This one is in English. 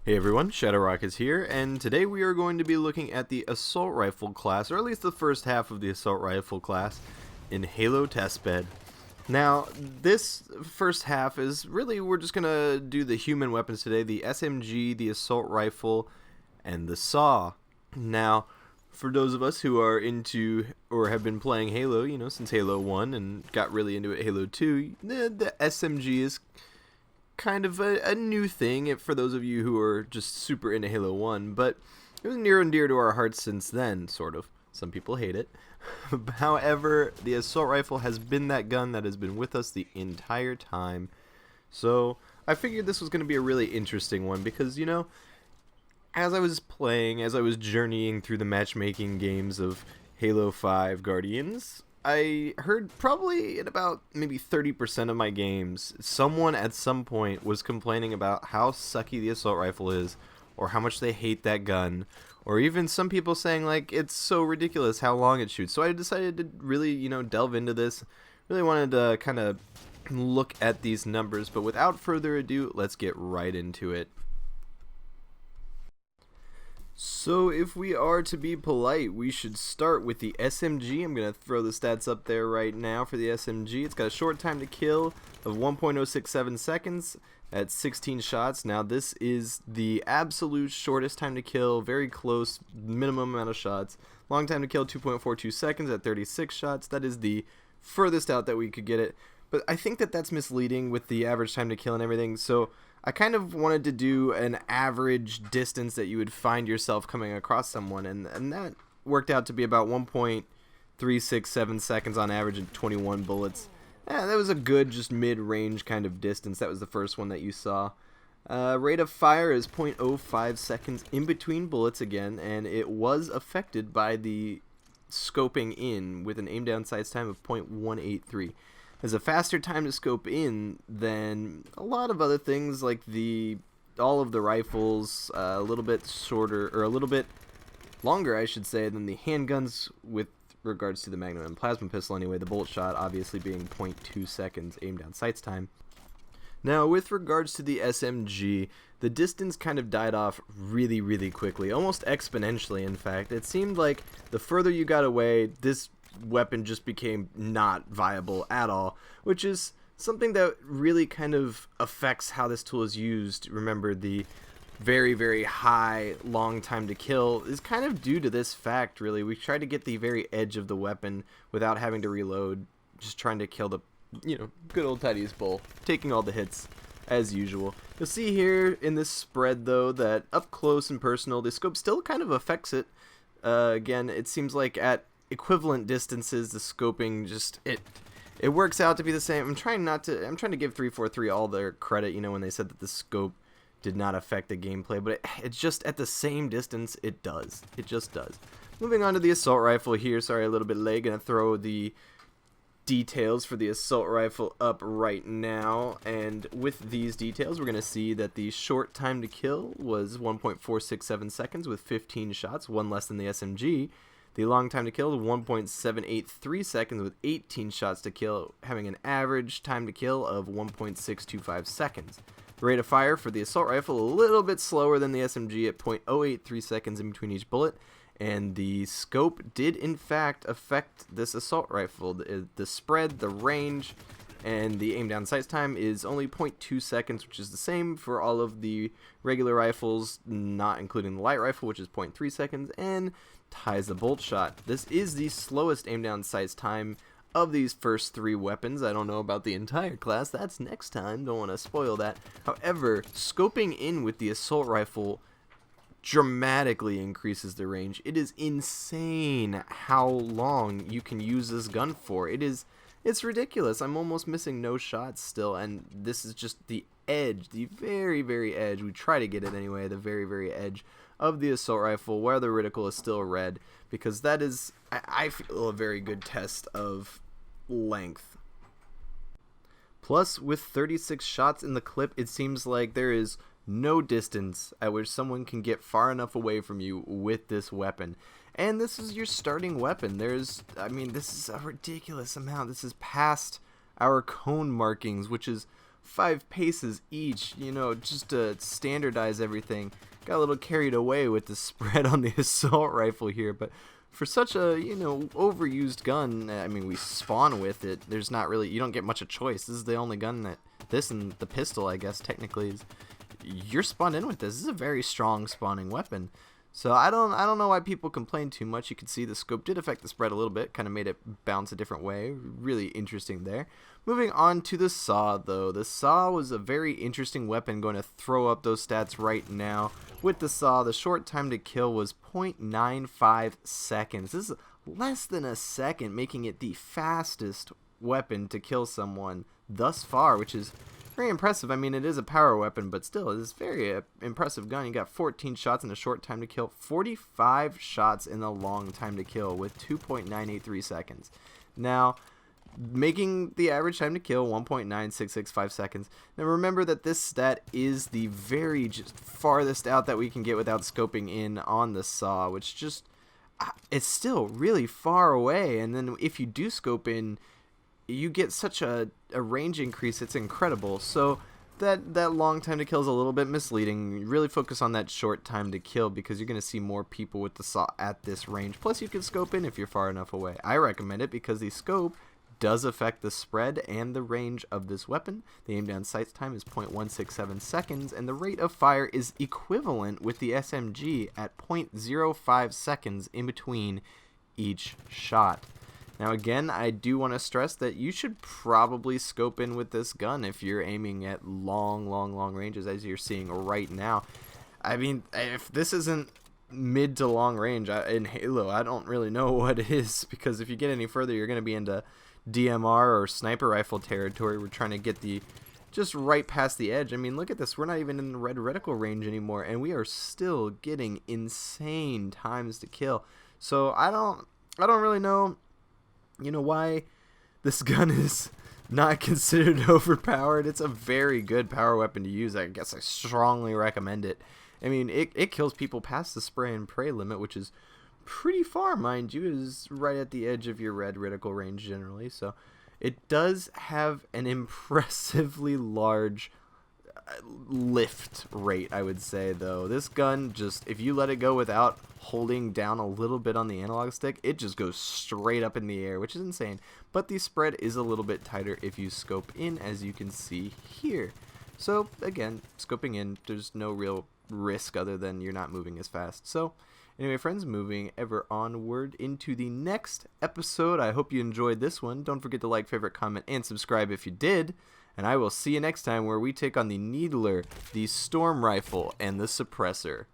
Hey everyone, ShadowRock is here, and today we are going to be looking at the Assault Rifle class, or at least the first half of the Assault Rifle class, in Halo Testbed. Now, this first half is really, we're just going to do the human weapons today, the SMG, the Assault Rifle, and the SAW. Now, for those of us who are into, or have been playing Halo, since Halo 1, and got really into it Halo 2, the SMG is kind of a new thing for those of you who are just super into Halo 1, but it was near and dear to our hearts since then, sort of. Some people hate it. However, the assault rifle has been that gun that has been with us the entire time. So I figured this was going to be a really interesting one because, as I was playing, as I was journeying through the matchmaking games of Halo 5 Guardians, I heard probably in about maybe 30% of my games, someone at some point was complaining about how sucky the assault rifle is, or how much they hate that gun, or even some people saying like it's so ridiculous how long it shoots. So I decided to really, delve into this. Really wanted to kind of look at these numbers, but without further ado, let's get right into it. So if we are to be polite, we should start with the SMG. I'm going to throw the stats up there right now for the SMG. It's got a short time to kill of 1.067 seconds at 16 shots. Now this is the absolute shortest time to kill, very close, minimum amount of shots. Long time to kill, 2.42 seconds at 36 shots. That is the furthest out that we could get it. But I think that that's misleading with the average time to kill and everything. So I kind of wanted to do an average distance that you would find yourself coming across someone, and that worked out to be about 1.367 seconds on average and 21 bullets. Yeah, that was a good, just mid-range kind of distance. That was the first one that you saw. Rate of fire is 0.05 seconds in between bullets again, and it was affected by the scoping in with an aim down sights time of 0.183. Has a faster time to scope in than a lot of other things like all of the rifles, a little bit shorter, or a little bit longer I should say, than the handguns with regards to the Magnum and Plasma pistol anyway, the bolt shot obviously being 0.2 seconds aim down sights time. Now with regards to the SMG, the distance kind of died off really quickly, almost exponentially in fact. It seemed like the further you got away, this weapon just became not viable at all, which is something that really kind of affects how this tool is used. Remember, the very high long time to kill is kind of due to this fact, really. We try to get the very edge of the weapon without having to reload, just trying to kill the, good old tidiest bull, taking all the hits as usual. You'll see here in this spread, though, that up close and personal, the scope still kind of affects it. Again, it seems like at equivalent distances, the scoping just it works out to be the same. I'm trying to give 343 all their credit, when they said that the scope did not affect the gameplay, but it's just at the same distance it just does. Moving on to the assault rifle here. Sorry, a little bit late. Gonna throw the details for the assault rifle up right now, and with these details we're going to see that the short time to kill was 1.467 seconds with 15 shots, one less than the SMG. The long time to kill was 1.783 seconds with 18 shots to kill, having an average time to kill of 1.625 seconds. The rate of fire for the assault rifle a little bit slower than the SMG at 0.083 seconds in between each bullet, and the scope did in fact affect this assault rifle. The spread, the range, and the aim down sights time is only 0.2 seconds, which is the same for all of the regular rifles, not including the light rifle, which is 0.3 seconds, and ties the bolt shot. This is the slowest aim down sights time of these first three weapons. I don't know about the entire class, that's next time, don't want to spoil that. However, scoping in with the assault rifle dramatically increases the range. It is insane how long you can use this gun for. It's ridiculous. I'm almost missing no shots still, and this is just the edge, the very edge. We try to get it anyway, the very edge of the assault rifle where the reticle is still red, because that is, I feel, a very good test of length. Plus, with 36 shots in the clip, it seems like there is no distance at which someone can get far enough away from you with this weapon. And this is your starting weapon. This is a ridiculous amount. This is past our cone markings, which is 5 paces each, you know, just to standardize everything. Got a little carried away with the spread on the assault rifle here, but for such a, you know, overused gun, I mean, we spawn with it. There's not really, you don't get much of a choice. This is the only gun that, this and the pistol, I guess, technically, is, you're spawned in with this. This is a very strong spawning weapon. So I don't know why people complain too much. You can see the scope did affect the spread a little bit, kind of made it bounce a different way. Really interesting there. Moving on to the saw, though. The saw was a very interesting weapon. Going to throw up those stats right now. With the saw, the short time to kill was 0.95 seconds. This is less than a second, making it the fastest weapon to kill someone thus far, which is very impressive. I mean, it is a power weapon, but still, it is very impressive gun. You got 14 shots in a short time to kill, 45 shots in a long time to kill with 2.983 seconds. Now, making the average time to kill 1.9665 seconds. Now, remember that this stat is the very just farthest out that we can get without scoping in on the saw, which just, it's still really far away. And then if you do scope in, you get such a range increase, it's incredible. So that long time to kill is a little bit misleading. Really focus on that short time to kill, because you're going to see more people with the saw at this range. Plus you can scope in if you're far enough away. I recommend it because the scope does affect the spread and the range of this weapon. The aim down sight time is 0.167 seconds, and the rate of fire is equivalent with the SMG at 0.05 seconds in between each shot. Now again, I do want to stress that you should probably scope in with this gun if you're aiming at long ranges, as you're seeing right now. I mean, if this isn't mid to long range in Halo, I don't really know what it is, because if you get any further, you're going to be into DMR or sniper rifle territory. We're trying to get the just right past the edge. I mean, look at this. We're not even in the red reticle range anymore, and we are still getting insane times to kill. So I don't really know, you know, why this gun is not considered overpowered. It's a very good power weapon to use. I guess I strongly recommend it. I mean, it kills people past the spray and pray limit, which is pretty far, mind you. Is right at the edge of your red reticle range generally. So it does have an impressively large lift rate, I would say, though. This gun, just if you let it go without holding down a little bit on the analog stick, it just goes straight up in the air, which is insane. But the spread is a little bit tighter if you scope in, as you can see here. So again, scoping in, there's no real risk other than you're not moving as fast. So anyway, friends, moving ever onward into the next episode. I hope you enjoyed this one. Don't forget to like, favorite, comment, and subscribe if you did. And I will see you next time, where we take on the Needler, the Storm Rifle, and the Suppressor.